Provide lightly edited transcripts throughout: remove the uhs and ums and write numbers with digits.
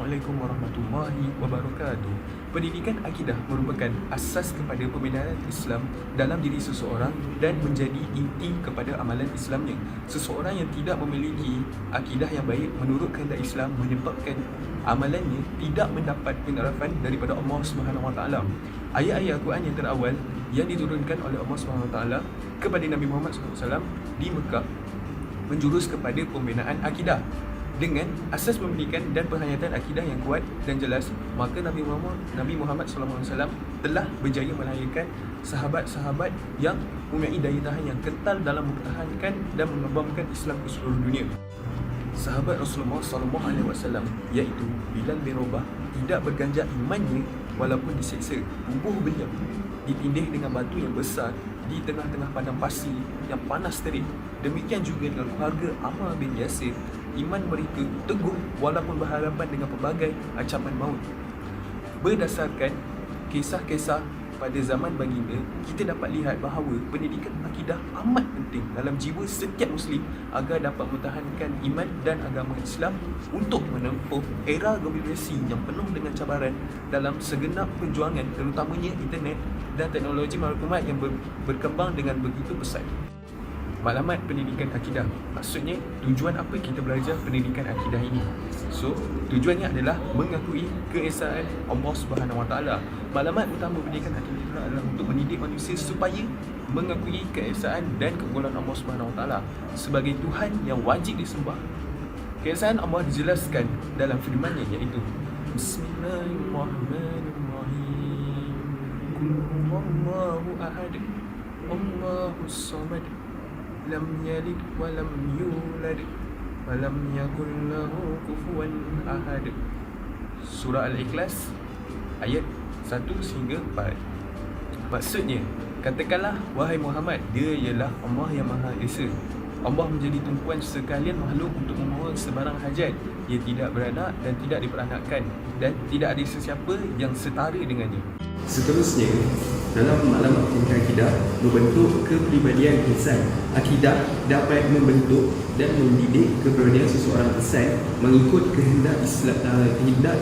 Assalamualaikum warahmatullahi wabarakatuh. Pendidikan akidah merupakan asas kepada pembinaan Islam dalam diri seseorang dan menjadi inti kepada amalan Islamnya. Seseorang yang tidak memiliki akidah yang baik menurut kehendak Islam menyebabkan amalannya tidak mendapat penerapan daripada Allah SWT. Ayat-ayat Al-Quran yang terawal yang diturunkan oleh Allah SWT kepada Nabi Muhammad SAW di Mekah menjurus kepada pembinaan akidah. Dengan asas pendidikan dan penghayatan akidah yang kuat dan jelas, maka Nabi Muhammad SAW telah berjaya melahirkan sahabat-sahabat yang mempunyai daya tahan yang kental dalam mempertahankan dan mengembangkan Islam ke seluruh dunia. Sahabat Rasulullah SAW iaitu Bilal bin Rabah tidak berganjak imannya walaupun diseksa. Tubuh beliau ditindih dengan batu yang besar di tengah-tengah padang pasir yang panas terik. Demikian juga dengan keluarga Ammar bin Yasir. Iman mereka teguh walaupun berhadapan dengan pelbagai ancaman maut. Berdasarkan kisah-kisah pada zaman baginda, kita dapat lihat bahawa pendidikan akidah amat penting dalam jiwa setiap Muslim agar dapat mempertahankan iman dan agama Islam untuk menempuh era globalisasi yang penuh dengan cabaran dalam segenap perjuangan, terutamanya internet dan teknologi maklumat yang berkembang dengan begitu pesat. Maklumat pendidikan akidah, maksudnya tujuan apa kita belajar pendidikan akidah ini? So, tujuannya adalah mengakui keesaan Allah SWT. Maklumat utama pendidikan akidah adalah untuk mendidik manusia supaya mengakui keesaan dan keunggulan Allah SWT sebagai Tuhan yang wajib disembah. Keesaan Allah dijelaskan dalam firman-Nya iaitu Bismillahirrahmanirrahim. Qul huwallahu ahad, Allahus samad, lam yalid wa lam yulad wa lam yakul lahu kufuwan ahad. Surah Al-Ikhlas ayat 1 sehingga 4. Maksudnya, katakanlah wahai Muhammad, dia ialah Allah yang Maha Esa. Allah menjadi tumpuan sekalian makhluk untuk memohon sebarang hajat. Ia tidak beranak dan tidak diperanakkan, dan tidak ada sesiapa yang setara dengannya. Seterusnya, dalam maklumat pendidikan akidah membentuk kepribadian insan. Akidah dapat membentuk dan mendidik kepribadian seseorang insan mengikut kehendak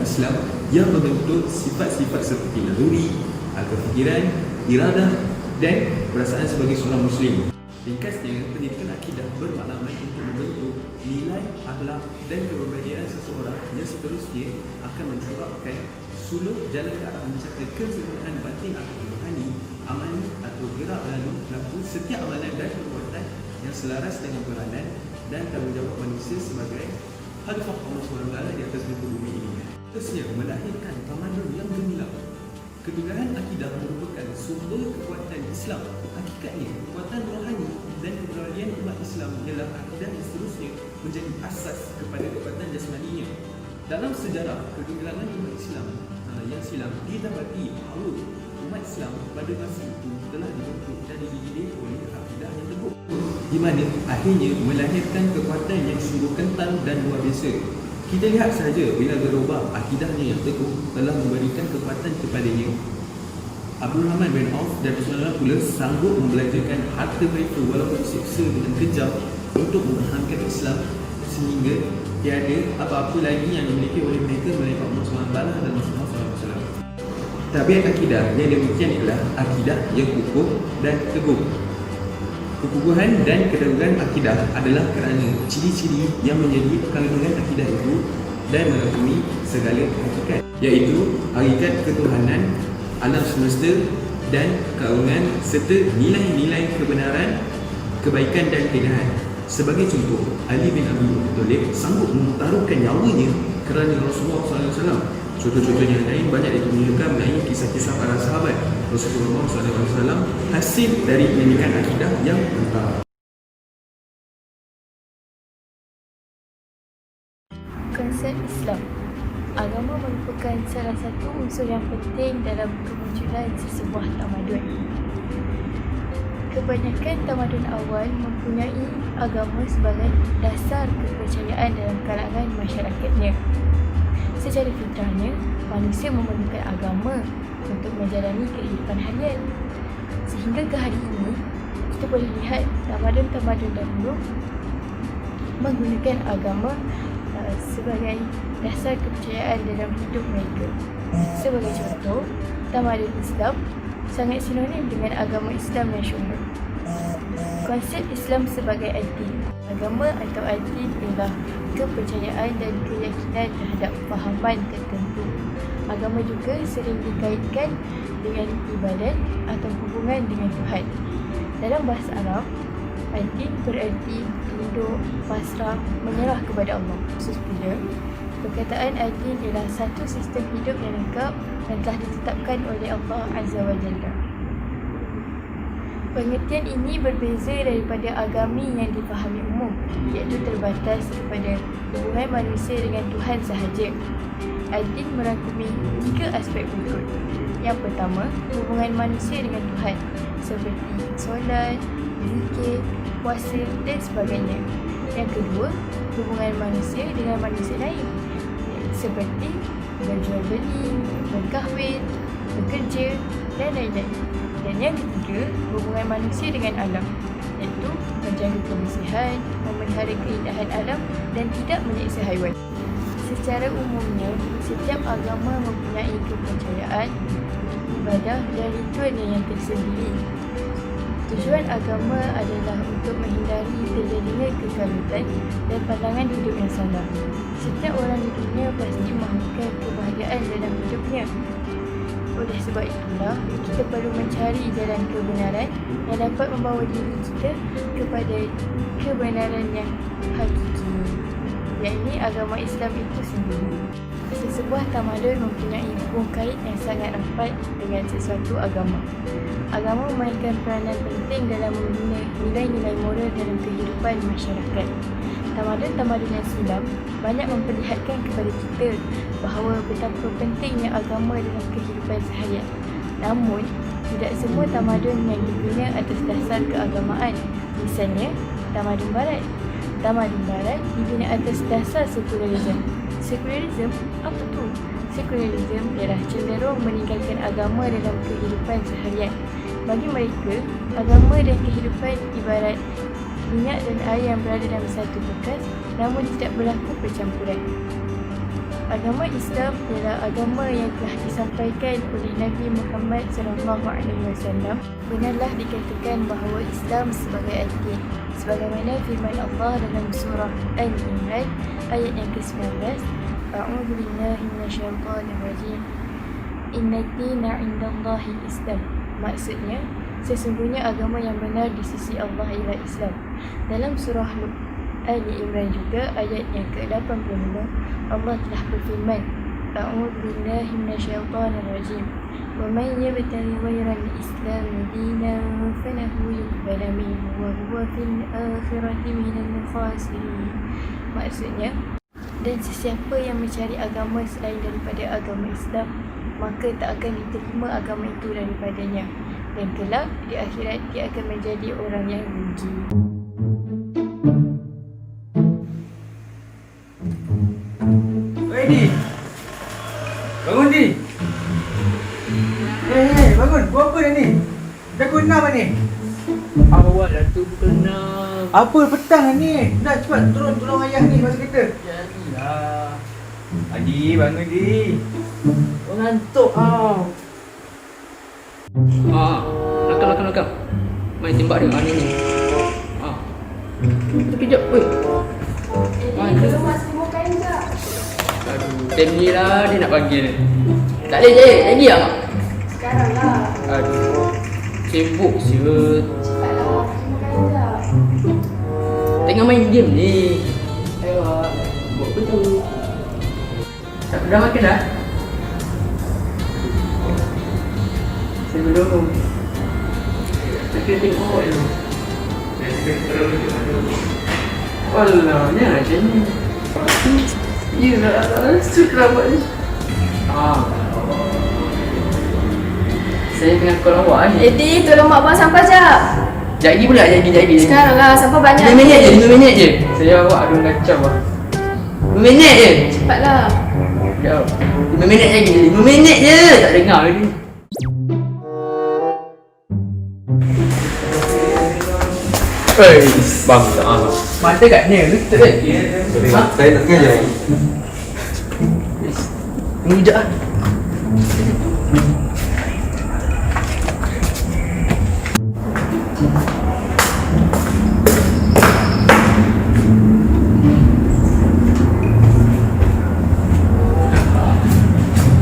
Islam yang membentuk sifat-sifat seperti naluri, kefikiran, iradah dan perasaan sebagai seorang Muslim. Ringkasnya, pendidikan akidah bermakna untuk membentuk nilai, akhlak dan kepribadian seseorang yang seterusnya akan menyebabkan suluk jalan ke arah mencapai kesempurnaan batin atau rohani, amali atau gerak laku setiap amalan dan perbuatan yang selaras dengan peranan dan tanggungjawab manusia sebagai khalifah Allah SWT di atas muka bumi ini. Terusnya, melahirkan tamadun yang gemilang. Kedudukan akidah merupakan sumber kekuatan Islam. Hakikatnya, kekuatan rohani dan keberanian umat Islam ialah akidah yang seterusnya menjadi asas kepada kekuatan jasmaninya. Dalam sejarah kegemilangan umat Islam yang silam, didapati bahawa umat Islam pada masa itu telah dibentuk dan dididik oleh akidah yang teguh, di mana akhirnya melahirkan kekuatan yang sungguh kental dan luar biasa. Kita lihat sahaja bila berubah akidahnya yang teguh telah memberikan kekuatan kepadanya. Abdul Rahman bin Auf dan Rasulullah pula sanggup membelajarkan harta mereka walaupun disiksa dengan kejam untuk mempertahankan Islam, sehingga tiada apa-apa lagi yang dimiliki oleh mereka melainkan Allah SWT dan Rasulullah SAW. Tabiat akidah yang demikian ialah akidah yang kukuh dan teguh. Kekukuhan dan keteguhan akidah adalah kerana ciri-ciri yang menjadi kandungan akidah itu dan mengakui segala hakikat, iaitu hakikat ketuhanan, alam semesta dan keagungan serta nilai-nilai kebenaran, kebaikan dan keindahan. Sebagai contoh, Ali bin Abi Thalib sanggup mentaruhkan nyawanya kerana Rasulullah SAW. Contoh-contohnya lain banyak ditunjukkan mengenai kisah-kisah para sahabat Rasulullah SAW hasil dari pendidikan akidah yang kental. Konsep Islam. Agama merupakan salah satu unsur yang penting dalam kemunculan sesebuah tamadun. Kebanyakan tamadun awal mempunyai agama sebagai dasar kepercayaan dalam kalangan masyarakatnya. Secara fitrahnya, manusia memerlukan agama untuk menjalani kehidupan harian. Sehingga ke hari ini, kita boleh lihat tamadun-tamadun dahulu menggunakan agama sebagai dasar kepercayaan dalam hidup mereka. Sebagai contoh, tamadun Islam sangat sinonim dengan agama Islam nasional. Konsep Islam sebagai addin. Agama atau addin ialah kepercayaan dan keyakinan terhadap fahaman tertentu. Agama juga sering dikaitkan dengan ibadat atau hubungan dengan Tuhan. Dalam bahasa Arab, addin bererti tunduk, pasrah, menyerah kepada Allah. Maksudnya, perkataan addin ialah satu sistem hidup yang lengkap dan telah ditetapkan oleh Allah Azza wa Jalla. Pengertian ini berbeza daripada agami yang difahami umum, iaitu terbatas kepada hubungan manusia dengan Tuhan sahaja. Addin merangkumi 3 aspek berikut. Yang pertama, hubungan manusia dengan Tuhan, seperti solat, zikir, puasa dan sebagainya. Yang kedua, hubungan manusia dengan manusia lain, seperti berjual beli, berkahwin, bekerja dan lain-lain. Dan yang ketiga, hubungan manusia dengan alam, iaitu menjaga kebersihan, memelihara keindahan alam dan tidak menyiksa haiwan. Secara umumnya, setiap agama mempunyai kepercayaan, ibadah dan ritualnya yang tersendiri. Tujuan agama adalah untuk menghindari terjadinya kekalutan dan pandangan hidup yang salah. Setiap orang di dunia pasti mahukan kebahagiaan dalam hidupnya. Oleh sebab itulah, kita perlu mencari jalan kebenaran yang dapat membawa diri kita kepada kebenaran yang hakiki, yakni agama Islam itu sendiri. Sesebuah tamadun mempunyai hubung kait yang sangat rapat dengan sesuatu agama. Agama memainkan peranan penting dalam membina nilai-nilai moral dalam kehidupan masyarakat. Tamadun-tamadun yang silam banyak memperlihatkan kepada kita bahawa betapa pentingnya agama dalam kehidupan seharian. Namun, tidak semua tamadun yang dibina atas dasar keagamaan. Misalnya, tamadun barat. Tamadun barat dibina atas dasar sekularisme. Sekularisme apa tu? Sekularisme ialah cenderung meninggalkan agama dalam kehidupan seharian. Bagi mereka, agama dan kehidupan ibarat minyak dan air yang berada dalam satu bekas, namun tidak berlaku percampuran. Agama Islam ialah agama yang telah disampaikan oleh Nabi Muhammad SAW. Benarlah dikatakan bahawa Islam sebagai addin, sebagaimana firman Allah dalam surah Al-Imran ayat yang ke-19, A'udzu billahi minasyaitonir rajim. Innad dina 'indallahi Islam. Maksudnya, sesungguhnya agama yang benar di sisi Allah ialah Islam. Dalam surah Ali Imran juga ayat yang ke-85, Allah telah berfirman, A'udzu billahi minasyaitonir rajim. Wa man yabtaghi ghayra al-islam dinan falahu yuqbal minhu wa huwa fil akhirati minal khasirin. Maksudnya, dan sesiapa yang mencari agama selain daripada agama Islam, maka tak akan diterima agama itu daripadanya, dan kelak di akhirat dia akan menjadi orang yang rugi. Hei Di, bangun Di. Hei, bangun, buat apa dah ni? Dah pukul 6 dah ni. Awal dah tu pukul 6. Apa petang dah ni? Dah cepat tolong ayah ni masuk kereta. Jadilah. Adi, bangun Di. Mengantuk tau. Nakal. Main tembak dia ni. Sekejap, weh. Belum masuk makan tak? Aduh, time ni lah dia nak panggil. Tak boleh je, lagi tak? Sekarang lah. Aduh, sibuk siut. Cepatlah, makan tak? Tengah main game ni. Ayo, buat apa tu? Dah makan dah? Saya belum. Saya kena tengok dulu. Walau, ni macam ni. Ya lah, suka buat ni. Saya tengah call awak ni. Edi, tolong mak abang sampah jap. Jagi pula, jagi. Sekarang lah, sampah banyak. 5 minit je. Saya awak aduh kacau lah. 5 minit je. Cepatlah. Sekejap. 5 minit lagi. 5 minit je. Tak dengar lagi. Hei, bang, mata kat ni, betul ke? Saya tak kerja. Tunggu sekejap lah.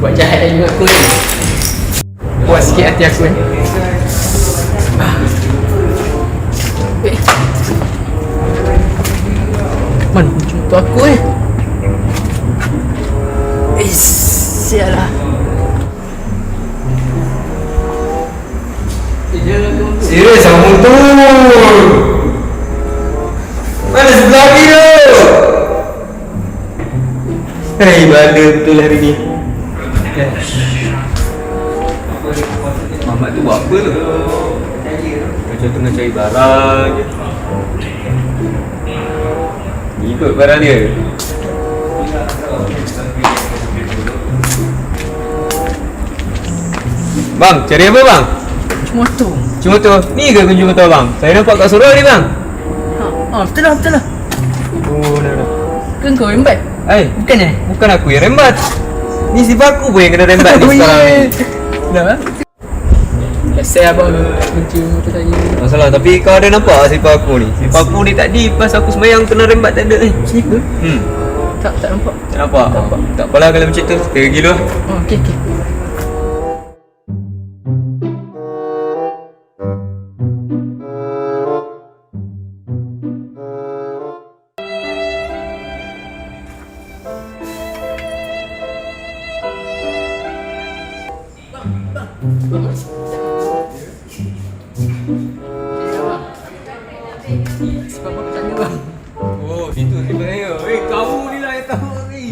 Buat jahat dan juga aku ni. Puas sikit hati aku ni. Man, contoh aku ni. Sialah. Serius kamu tu? Mana sebelah ni tu? Hei, bala betul hari ni. Mamat tu buat apa tu? Macam tengah cari barang je. Ikut barang dia. Bang, cari apa bang? Cuma tu. Cuma tu. Ni ke kunjung motor bang? Saya nampak kat sorok ni bang. Betul lah. Oh, dah. Kan kau rembat? Bukan eh? Bukan aku yang rembat. Ni sifat aku pun yang kena rembat ni sekarang ni. Dah. Saya abang kunci motor saya. Masalah, tapi kau ada nampak sifat aku ni? Sifat aku ni tadi pas aku sembahyang kena rembat tak ada ni. Siapa? Tak nampak. Tak nampak? Tak apalah kalau macam tu. Kita pergi dulu. Okey. Sebab apa tanya bang? Oh, itu sifat saya. Kamu ni lah yang tahu ni.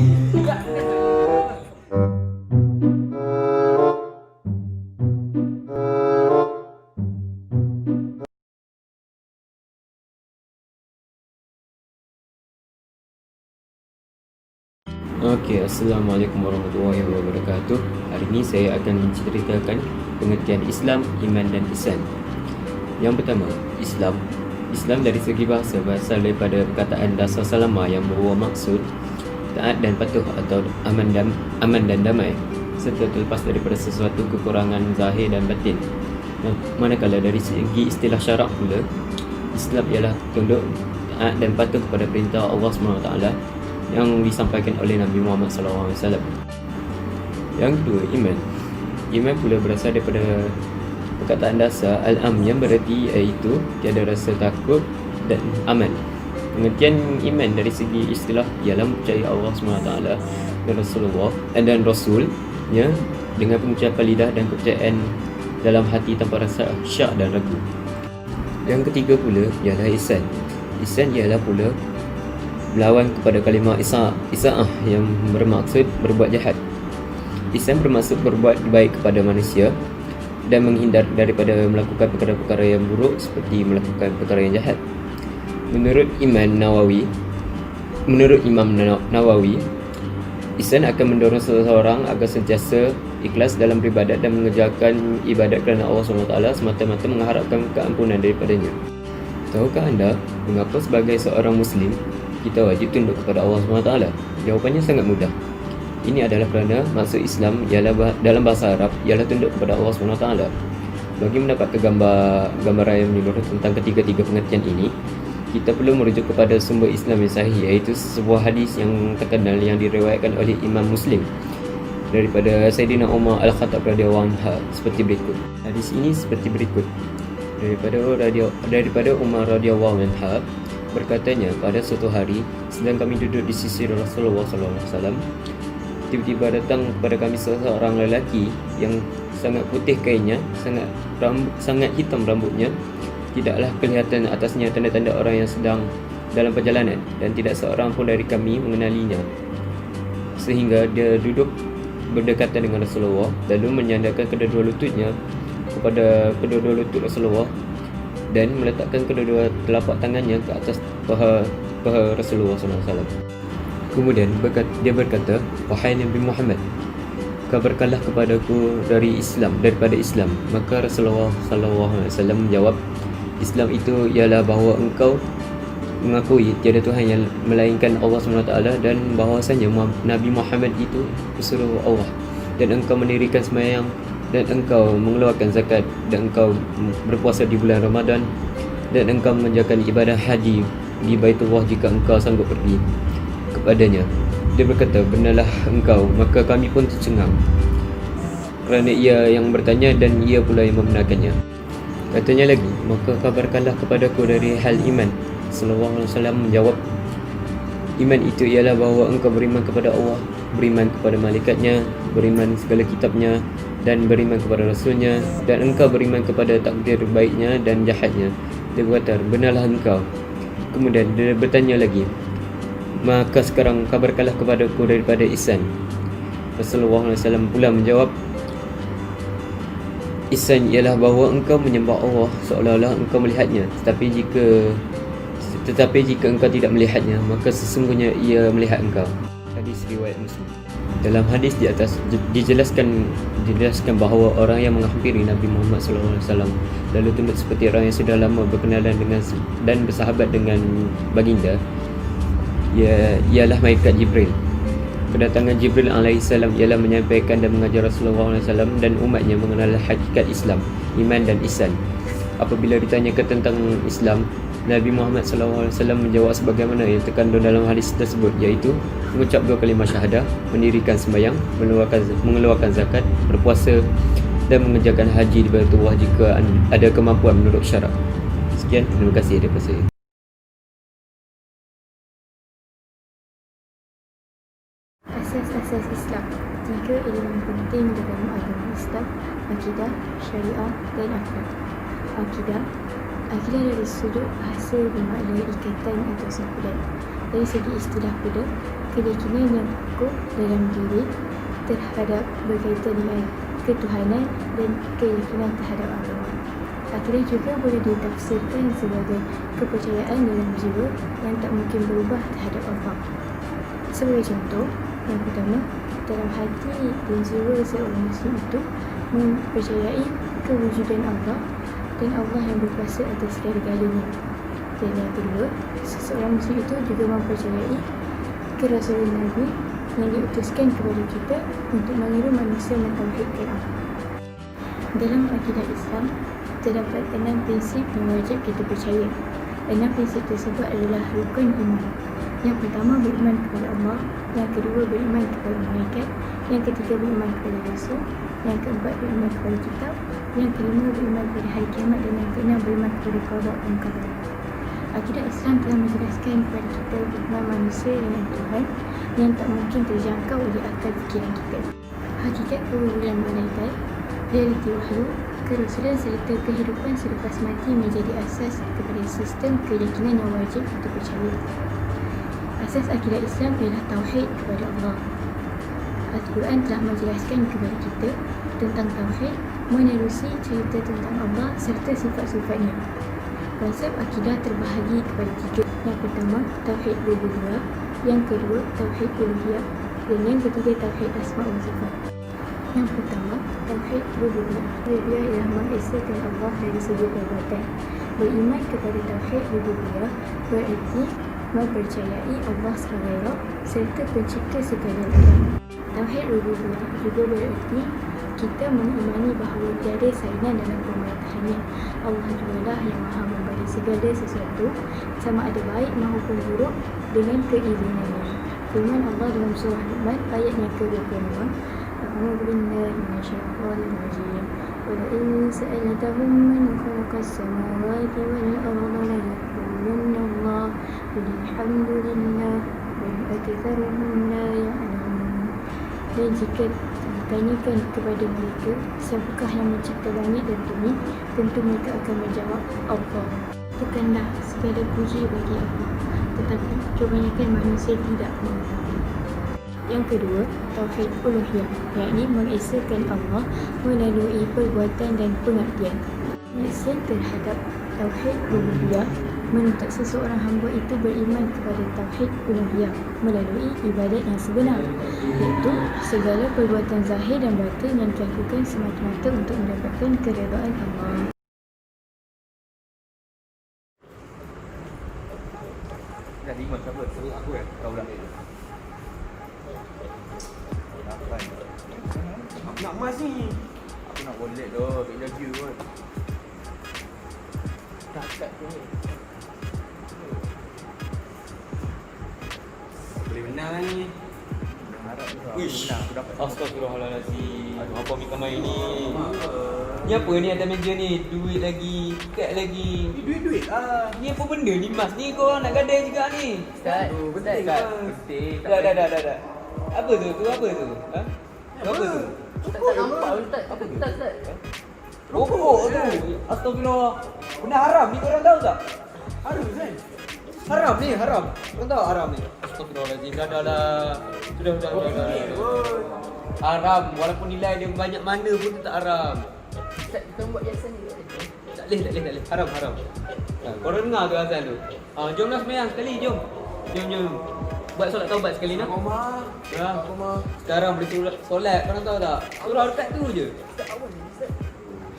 Okey, Assalamualaikum warahmatullahi wabarakatuh. Hari ini saya akan menceritakan pengertian Islam, Iman dan Ihsan. Yang pertama, Islam. Islam dari segi bahasa berasal daripada perkataan dasar salama yang berbuah maksud taat dan patuh atau aman dan damai serta terlepas daripada sesuatu kekurangan zahir dan batin. Manakala dari segi istilah syarak pula, Islam ialah tunduk, taat dan patuh kepada perintah Allah SWT yang disampaikan oleh Nabi Muhammad SAW. Yang kedua, iman. Iman pula berasal daripada perkataan dasar al-am yang bererti iaitu tiada rasa takut dan aman. Pengertian iman dari segi istilah ialah mempercayai Allah SWT dan Rasulullah dan Rasulnya dengan pengucapan lidah dan kepercayaan dalam hati tanpa rasa syak dan ragu. Yang ketiga pula ialah ihsan. Ihsan ialah pula berlawan kepada kalimah isa'ah yang bermaksud berbuat jahat. Ihsan bermaksud berbuat baik kepada manusia dan menghindar daripada melakukan perkara-perkara yang buruk seperti melakukan perkara yang jahat. Menurut Imam Nawawi, ihsan akan mendorong seseorang agar sentiasa ikhlas dalam beribadat dan mengerjakan ibadat kerana Allah SWT semata-mata mengharapkan keampunan daripadanya. Tahukah anda mengapa sebagai seorang Muslim kita wajib tunduk kepada Allah SWT? Jawapannya sangat mudah. Ini adalah kerana maksud Islam ialah dalam bahasa Arab ialah tunduk kepada Allah SWT. Bagi mendapatkan gambaran yang menyeluruh tentang ketiga-tiga pengertian ini, kita perlu merujuk kepada sumber Islam yang sahih, iaitu sebuah hadis yang terkenal yang diriwayatkan oleh Imam Muslim daripada Sayyidina Umar Al-Khattab radhiyallahu anhu seperti berikut. Hadis ini seperti berikut. Daripada Umar radhiyallahu anhu berkatanya, pada suatu hari sedang kami duduk di sisi Rasulullah SAW, tiba-tiba datang kepada kami seorang lelaki yang sangat putih kainnya, sangat hitam rambutnya. Tidaklah kelihatan atasnya tanda-tanda orang yang sedang dalam perjalanan, dan tidak seorang pun dari kami mengenalinya. Sehingga dia duduk berdekatan dengan Rasulullah, lalu menyandarkan kedua-dua lututnya kepada kedua-dua lutut Rasulullah dan meletakkan kedua-dua telapak tangannya ke atas paha Rasulullah SAW. Kemudian dia berkata, "Wahai Nabi Muhammad, kabarkanlah kepadaku daripada Islam." Maka Rasulullah SAW menjawab, "Islam itu ialah bahawa engkau mengakui tiada Tuhan yang melainkan Allah SWT dan bahawasanya Nabi Muhammad itu pesuruh Allah, dan engkau mendirikan sembahyang, dan engkau mengeluarkan zakat, dan engkau berpuasa di bulan Ramadan, dan engkau mengerjakan ibadah haji di Baitullah jika engkau sanggup pergi kepadanya. Dia berkata, benarlah engkau. Maka kami pun tercengang kerana ia yang bertanya dan ia pula yang membenarkannya. Katanya lagi, maka kabarkanlah kepadaku dari hal iman. Sallallahu alaihi wasallam menjawab, iman itu ialah bahawa engkau beriman kepada Allah, beriman kepada malaikatnya, beriman segala kitabnya, dan beriman kepada rasulnya, dan engkau beriman kepada takdir baiknya dan jahatnya. Dia berkata, benarlah engkau. Kemudian dia bertanya lagi, maka sekarang kabarkanlah kepadaku daripada ihsan. Rasulullah SAW pula menjawab, ihsan ialah bahawa engkau menyembah Allah seolah-olah engkau melihatnya, tetapi jika engkau tidak melihatnya, maka sesungguhnya ia melihat engkau. Hadis riwayat Muslim. Dalam hadis di atas dijelaskan bahawa orang yang menghampiri Nabi Muhammad SAW lalu tunduk seperti orang yang sudah lama berkenalan dengan dan bersahabat dengan baginda, ialah malaikat Jibril. Kedatangan Jibril alaihissalam ialah menyampaikan dan mengajar Rasulullah SAW dan umatnya mengenal hakikat Islam, iman dan ihsan. Apabila ditanyakan tentang Islam, Nabi Muhammad SAW menjawab sebagaimana yang terkandung dalam hadis tersebut, iaitu mengucap 2 kalimah syahadah, mendirikan sembahyang, mengeluarkan zakat, berpuasa dan mengerjakan haji di Baitullah jika ada kemampuan menurut syarak. Sekian, terima kasih daripada saya. Asas-asas Islam. 3 elemen penting dalam agama Islam: akidah, syariah dan akhlak. Akidah dari sudut bahasa bermakna ikatan atau simpulan. Dari segi istilah pula, keyakinan yang kukuh dalam diri terhadap berkaitan dengan ketuhanan dan keyakinan terhadap agama. Akidah juga boleh ditafsirkan sebagai kepercayaan dalam jiwa yang tak mungkin berubah terhadap Allah. Sebagai contoh, yang pertama, dalam hati dan jiwa seorang Muslim itu mempercayai kewujudan Allah dan Allah yang berkuasa atas segala-galanya. Dan yang kedua, seseorang Muslim itu juga mempercayai kerasulan Nabi yang diutuskan kepada kita untuk menyeru manusia mentauhidkan Allah. Dalam akidah Islam, terdapat 6 prinsip yang wajib kita percaya. 6 prinsip tersebut adalah rukun iman. Yang pertama, beriman kepada Allah. Yang kedua, beriman kepada malaikat. Yang ketiga, beriman kepada Rasul. Yang keempat, beriman kepada kitab. Yang kelima, beriman kepada hari kiamat. Dan yang keenam, beriman kepada qada dan qadar. Akidah Islam telah menjelaskan kepada kita hubungan manusia dengan Tuhan yang tak mungkin terjangkau oleh akal fikiran kita. Hakikat kewujudan malaikat, realiti wahyu, kerasulan serta kehidupan selepas mati menjadi asas kepada sistem keyakinan yang wajib kita percaya. Asas akidah Islam ialah tauhid kepada Allah. Al-Quran telah menjelaskan kepada kita tentang tauhid menerusi cerita tentang Allah serta sifat-sifatnya. Konsep akidah terbahagi kepada 3. Yang pertama, tauhid rububiyah. Yang kedua, tauhid uluhiyah. Dan yang ketiga, tauhid asma wa sifat. Yang pertama, tauhid rububiyah. Rububiyah ialah mengesahkan Allah dari segi perbuatan. Beriman kepada tauhid rububiyah bererti mempercayai Allah sebagai Rabb serta pencipta segala-galanya. Tauhid rububiyah juga bererti kita mengimani bahawa tiada saingan dalam pemerintahannya. Allah jugalah yang maha memberi segala sesuatu, sama ada baik maupun buruk, dengan keizinannya. Firman Allah dalam surah Luqman ayat yang ke-25, A'udzu billahi minasyaitonir rajim. Wa in sa'altahum man khalaqas samawati wal arda la yaqulunna Allah qul alhamdulillah bal aktsaruhum la ya'lamun. Dan jika ditanyakan kepada mereka, siapakah yang mencipta langit dan bumi, tentu mereka akan menjawab, Allah. Bukanlah segala puji bagi Allah, tetapi kebanyakan manusia tidak mengetahui. Yang kedua, tauhid uluhiyah, yakni mengesahkan Allah melalui perbuatan dan pengabdian. Ihsan terhadap tauhid rububiyah menuntut seseorang hamba itu beriman kepada tauhid uluhiyah melalui ibadat yang sebenar, iaitu segala perbuatan zahir dan batin yang dilakukan semata-mata untuk mendapatkan keredaan Allah. Mas, siapa? Sebut aku ya? Kau dah. Lapan. Aku nak emas ni. Aku nak wallet tu, tak jaga kot. Kakak tu ni. Boleh menang ni. Harap tu aku menang, aku dapat. Astagfirullahaladzim. Apa minta main ni? Ni apa ni atas meja ni? Duit lagi, kad lagi. Duit-duit lah. Ni apa benda ni mas ni? Kau orang nak gadai juga ni? Ustaz, Betul Ustaz. Penting. Dah. Apa tu? Tu apa tu? Ha? Apa tu? Ustaz tak nampak Ustaz. Apa Ustaz? Ustaz? Rokok tu. Astagfirullah. Benda haram ni korang tahu tak? Harus kan? Haram ni, haram. Korang tahu haram ni? Astagfirullahaladzim. Dah lah. Sudah. Haram. Walaupun nilai dia banyak mana pun tetap haram. Ustaz, kita buat biasa ni. Tak boleh. Haram. Korang dengar tu azan tu? Jomlah sembahyang sekali, jom. Jom. Buat solat taubat sekali nak. Mama. Ha? Sekarang boleh solat, korang tahu tak? Surah dekat tu je. Ustaz awal ni Ustaz.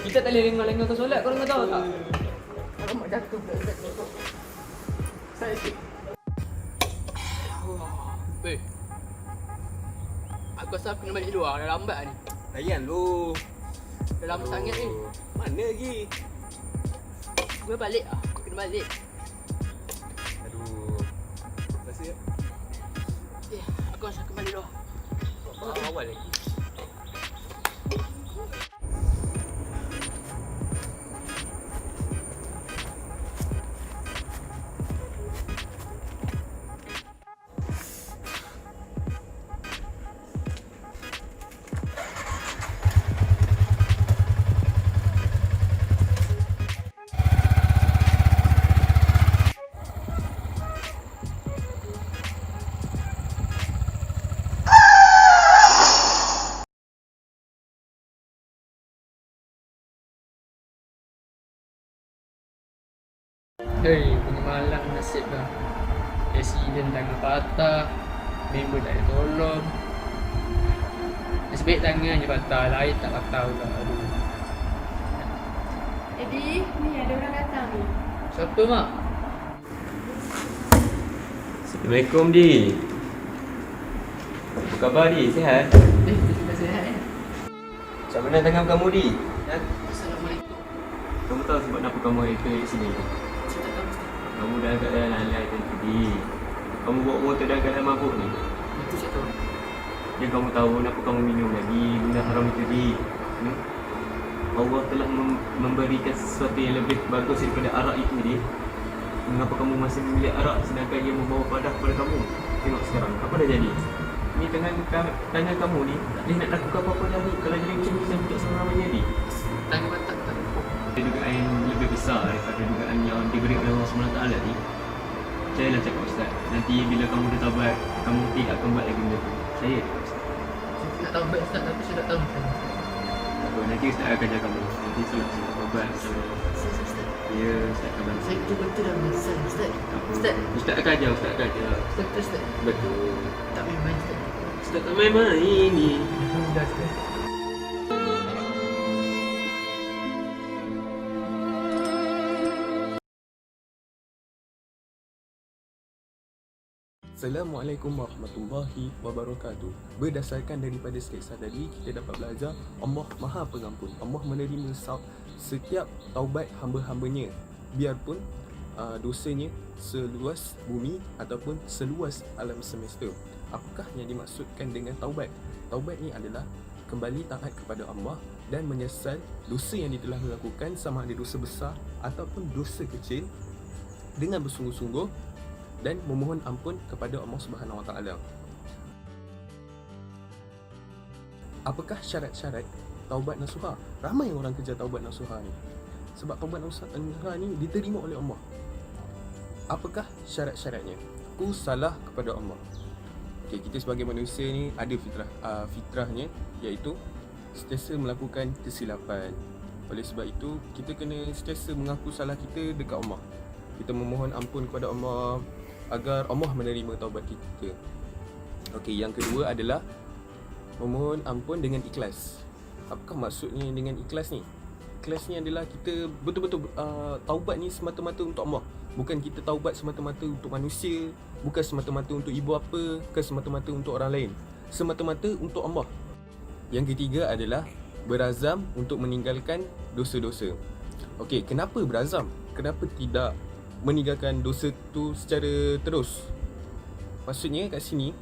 Kita tak boleh lengah-lengah solat, korang tahu tak? Alamak jatuh pula Ustaz. Saya sikit. Weh. Aku rasa aku kena balik luar, dah lambat ni. Layan lu. Dah lama sangat ni. Mana lagi? Gue balik ah. Aku kena balik. Aduh. Rasa ya? Aku rasa aku balik luar. Awal lagi. Hei, punya malang nasib lah. Presiden tangan patah, member tak ada tolong. Nasib baik tangan je patah, lain tak patah pula. Aduh. Eddie, ni ada orang datang ni. Siapa mak? Assalamualaikum Di. Apa khabar Di? Sihat? Kita sudah sihat eh? Macam mana tangan kamu Di? Assalamualaikum. Kamu tahu sebab kenapa kamu ada di sini? Saya tak tahu Ustaz. Kamu dah agak lalai tadi. Kamu bawa motor dah agak mabuk ni. Itu saya tahu. Dan kamu tahu kenapa kamu minum lagi benda haram itu Di? Allah telah memberikan sesuatu yang lebih bagus daripada arak itu Di. Mengapa kamu masih memilih arak sedangkan ia membawa padah kepada kamu? Tengok sekarang, apa dah jadi? Ni tangan kamu ni tak boleh nak lakukan apa-apa lagi. Kalau jadi macam ni, sampai selama-lamanya Di. Tangan patah tak nampak. Ada dugaan yang lebih besar daripada dugaan yang diberi oleh Allah SWT ni. Percayalah cakap Ustaz. Nanti bila kamu dah taubat, kamu tidak akan buat lagi benda tu. Saya Ustaz. Saya nak tahu baik Ustaz, tapi saya tak tahu Ustaz. Tak apa, nanti Ustaz akan ajar kamu. Nanti selepas kita taubat, Ustaz. Ustaz. Ya, Ustaz akan bantu. Saya betul-betul dah menyesal Ustaz. Tak apa. Ustaz. Ustaz akan ajar, Ustaz akan ajar. Ustaz, betul Ustaz. Betul. Tak main-main Ustaz. Ustaz tak main-main ni. Alhamdulillah Ustaz. Assalamualaikum warahmatullahi wabarakatuh. Berdasarkan daripada sketsa tadi, kita dapat belajar Allah Maha Pengampun. Allah menerima setiap taubat hamba-hambanya, biarpun dosanya seluas bumi ataupun seluas alam semesta. Apakah yang dimaksudkan dengan taubat? Taubat ni adalah kembali taat kepada Allah dan menyesal dosa yang dia telah lakukan, sama ada dosa besar ataupun dosa kecil, dengan bersungguh-sungguh dan memohon ampun kepada Allah Subhanahu Wa Taala. Apakah syarat-syarat taubat nasuha? Ramai orang kerja taubat nasuha ni. Sebab taubat nasuha ni diterima oleh Allah. Apakah syarat-syaratnya? Aku salah kepada Allah. Okey, kita sebagai manusia ni ada fitrahnya, iaitu sentiasa melakukan kesilapan. Oleh sebab itu, kita kena sentiasa mengaku salah kita dekat Allah. Kita memohon ampun kepada Allah agar Allah menerima taubat kita. Okey, yang kedua adalah memohon ampun dengan ikhlas. Apakah maksudnya dengan ikhlas ni? ikhlas ni adalah kita betul-betul taubat ni semata-mata untuk Allah. Bukan kita taubat semata-mata untuk manusia, bukan semata-mata untuk ibu apa, bukan semata-mata untuk orang lain. Semata-mata untuk Allah. Yang ketiga adalah berazam untuk meninggalkan dosa-dosa. Okey, kenapa berazam? Kenapa tidak meninggalkan dosa tu secara terus? Maksudnya kat sini,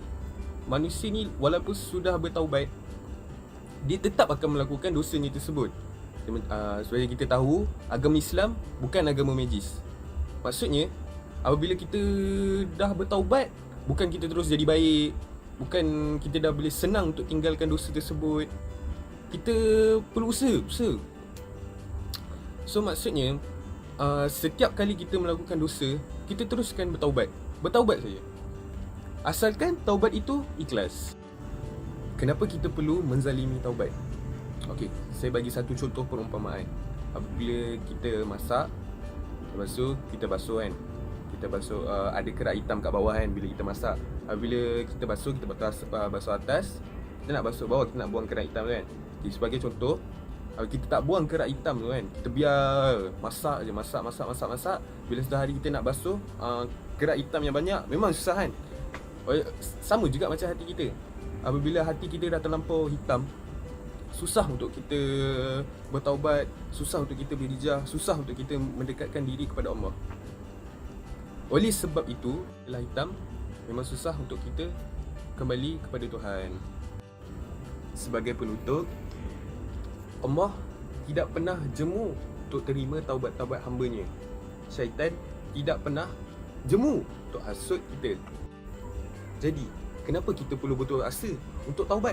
manusia ni walaupun sudah bertaubat, dia tetap akan melakukan dosanya tersebut. Supaya kita tahu, agama Islam bukan agama magis. Maksudnya, apabila kita dah bertaubat, bukan kita terus jadi baik, bukan kita dah boleh senang untuk tinggalkan dosa tersebut. Kita perlu usaha. So maksudnya, setiap kali kita melakukan dosa, kita teruskan bertaubat. Bertaubat saja. Asalkan taubat itu ikhlas. Kenapa kita perlu menzalimi taubat? Okey, saya bagi satu contoh perumpamaan. Apabila kita masak, lepas tu kita basuh kan. Kita basuh, ada kerak hitam kat bawah kan bila kita masak. Apabila kita basuh, kita basuh atas. Kita nak basuh bawah, kita nak buang kerak hitam tu kan. Okay, sebagai contoh, kita tak buang kerak hitam tu kan. Kita biar masak je, masak. Bila sudah hari kita nak basuh, kerak hitam yang banyak, memang susah kan. Sama juga macam hati kita. Apabila hati kita dah terlampau hitam, susah untuk kita bertaubat, susah untuk kita berijah, susah untuk kita mendekatkan diri kepada Allah. Oleh sebab itu, adalah hitam, memang susah untuk kita kembali kepada Tuhan. Sebagai penutup, Allah tidak pernah jemu untuk terima taubat-taubat hamba-Nya. Syaitan tidak pernah jemu untuk hasut kita. Jadi, kenapa kita perlu betul asa untuk taubat?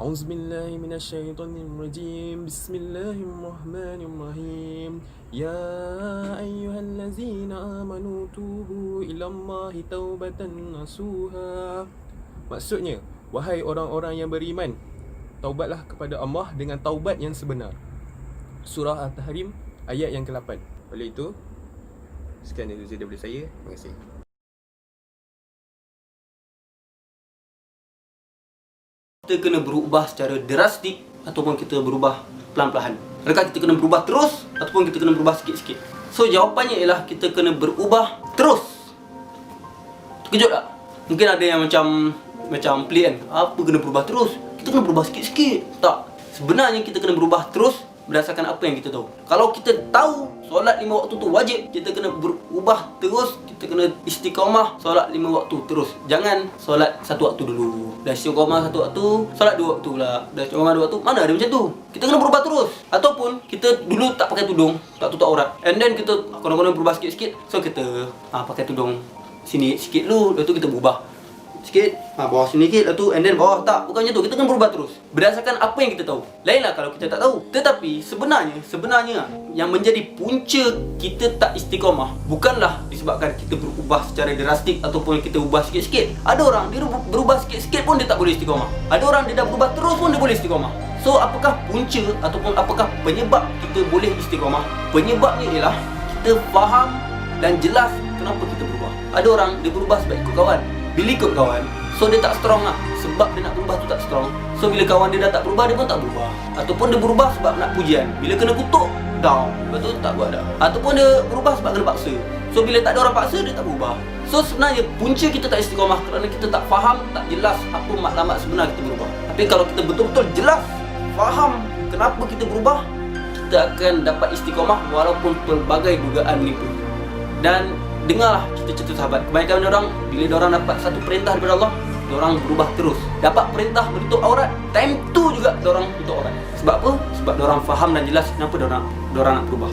A'udzubillahi minasyaitonirrajim. Bismillahirrahmanirrahim. Ya ayyuhallazina amanu tubu ilallahi taubatan nasuha. Maksudnya, wahai orang-orang yang beriman, taubatlah kepada Allah dengan taubat yang sebenar. Surah At-Tahrim ayat yang ke-8. Oleh itu, sekian itu saja daripada saya. Terima kasih. Kita kena berubah secara drastik ataupun kita berubah pelan-pelan. Adakah kita kena berubah terus ataupun kita kena berubah sikit-sikit? So jawapannya ialah kita kena berubah terus. Terkejut tak? Mungkin ada yang macam pelik kan. Apa kena berubah terus? Kita kena berubah sikit-sikit. Tak. Sebenarnya kita kena berubah terus berdasarkan apa yang kita tahu. Kalau kita tahu solat 5 waktu tu wajib, kita kena berubah terus. Kita kena istiqamah solat 5 waktu terus. Jangan solat 1 waktu dulu, dah istiqamah 1 waktu, solat 2 waktu pula, dah istiqamah 2 waktu. Mana ada macam tu? Kita kena berubah terus. Ataupun kita dulu tak pakai tudung, tak tutup aurat, and then kita konon-konon berubah sikit-sikit. So kita pakai tudung sini sikit dulu, lepas tu kita berubah sikit, bawah sini sikit, lepas tu and then bawah. Tak, bukan macam tu. Kita kena berubah terus berdasarkan apa yang kita tahu. Lainlah kalau kita tak tahu. Tetapi sebenarnya yang menjadi punca kita tak istiqamah bukanlah disebabkan kita berubah secara drastik ataupun kita ubah sikit-sikit. Ada orang dia berubah sikit-sikit pun dia tak boleh istiqamah. Ada orang dia dah berubah terus pun dia boleh istiqamah. So apakah punca ataupun apakah penyebab kita boleh istiqamah? Penyebabnya ialah kita faham dan jelas kenapa kita berubah. Ada orang dia berubah sebab ikut kawan. Bila ikut kawan, so dia tak strong lah. Sebab dia nak berubah tu tak strong. So bila kawan dia dah tak berubah, dia pun tak berubah. Ataupun dia berubah sebab nak pujian. Bila kena kutuk, down. Lepas tu tak buat dah. Ataupun dia berubah sebab kena paksa. So bila tak ada orang paksa, dia tak berubah. So sebenarnya punca kita tak istiqamah kerana kita tak faham, tak jelas apa matlamat sebenar kita berubah. Tapi kalau kita betul-betul jelas, faham kenapa kita berubah, kita akan dapat istiqamah walaupun pelbagai dugaan nipu. Dan dengarlah cerita-cerita sahabat. Kebanyakan orang bila orang dapat satu perintah daripada Allah, orang berubah terus. Dapat perintah menutup aurat, time tu juga orang tutup aurat. Sebab apa? Sebab orang faham dan jelas kenapa orang nak berubah.